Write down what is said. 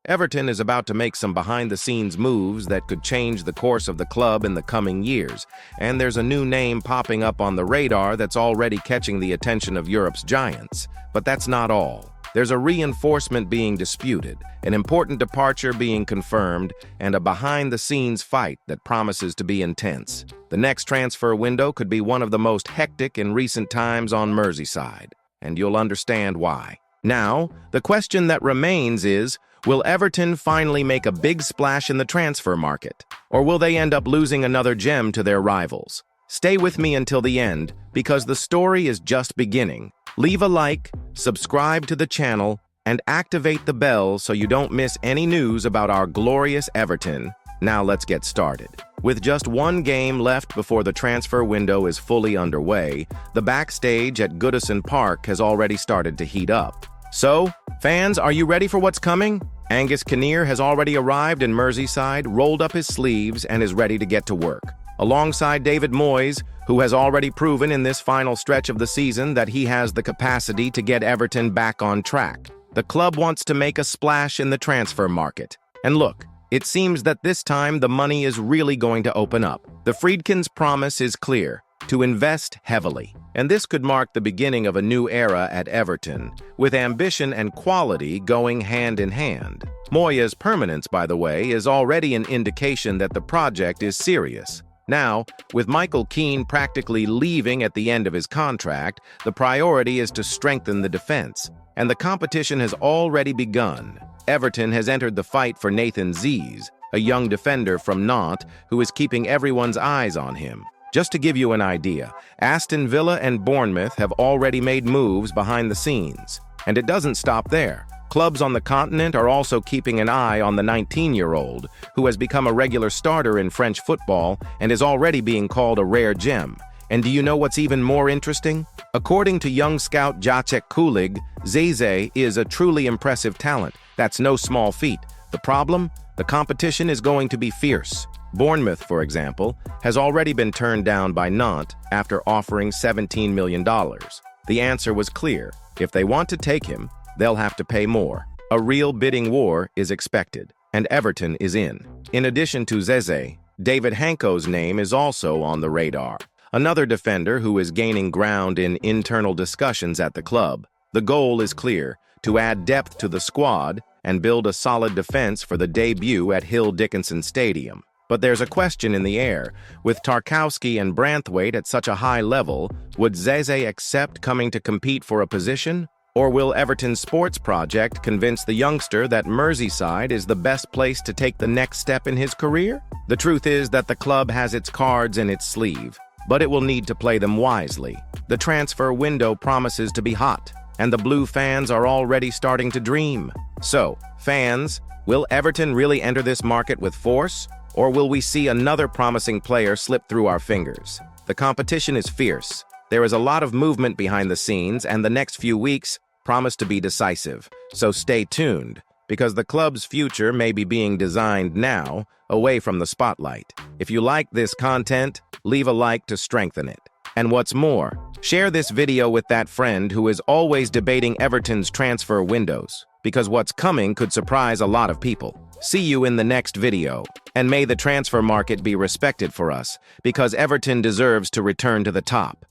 Everton is about to make some behind-the-scenes moves that could change the course of the club in the coming years, and there's a new name popping up on the radar that's already catching the attention of Europe's giants. But that's not all. There's a reinforcement being disputed, an important departure being confirmed, and a behind-the-scenes fight that promises to be intense. The next transfer window could be one of the most hectic in recent times on Merseyside, and you'll understand why. Now, the question that remains is, will Everton finally make a big splash in the transfer market? Or will they end up losing another gem to their rivals? Stay with me until the end, because the story is just beginning. Leave a like, subscribe to the channel, and activate the bell so you don't miss any news about our glorious Everton. Now let's get started. With just one game left before the transfer window is fully underway, the backstage at Goodison Park has already started to heat up. So, fans, are you ready for what's coming? Angus Kinnear has already arrived in Merseyside, rolled up his sleeves, and is ready to get to work. Alongside David Moyes, who has already proven in this final stretch of the season that he has the capacity to get Everton back on track. The club wants to make a splash in the transfer market. And look, it seems that this time the money is really going to open up. The Friedkins' promise is clear: to invest heavily. And this could mark the beginning of a new era at Everton, with ambition and quality going hand in hand. Moyes' permanence, by the way, is already an indication that the project is serious. Now, with Michael Keane practically leaving at the end of his contract, the priority is to strengthen the defense. And the competition has already begun. Everton has entered the fight for Nathan Zize, a young defender from Nantes who is keeping everyone's eyes on him. Just to give you an idea, Aston Villa and Bournemouth have already made moves behind the scenes. And it doesn't stop there. Clubs on the continent are also keeping an eye on the 19-year-old, who has become a regular starter in French football and is already being called a rare gem. And do you know what's even more interesting? According to young scout Jacek Kulig, Zeze is a truly impressive talent. That's no small feat. The problem? The competition is going to be fierce. Bournemouth, for example, has already been turned down by Nantes after offering $17 million. The answer was clear. If they want to take him, they'll have to pay more. A real bidding war is expected, and Everton is in. In addition to Zeze, David Hanko's name is also on the radar. Another defender who is gaining ground in internal discussions at the club. The goal is clear: to add depth to the squad and build a solid defense for the debut at Goodison Stadium. But there's a question in the air. With Tarkowski and Branthwaite at such a high level, would Zeze accept coming to compete for a position? Or will Everton's sports project convince the youngster that Merseyside is the best place to take the next step in his career? The truth is that the club has its cards in its sleeve, but it will need to play them wisely. The transfer window promises to be hot, and the Blue fans are already starting to dream. So, fans, will Everton really enter this market with force? Or will we see another promising player slip through our fingers? The competition is fierce. There is a lot of movement behind the scenes, and the next few weeks promise to be decisive. So stay tuned, because the club's future may be being designed now, away from the spotlight. If you like this content, leave a like to strengthen it. And what's more, share this video with that friend who is always debating Everton's transfer windows, because what's coming could surprise a lot of people. See you in the next video, and may the transfer market be respected for us, because Everton deserves to return to the top.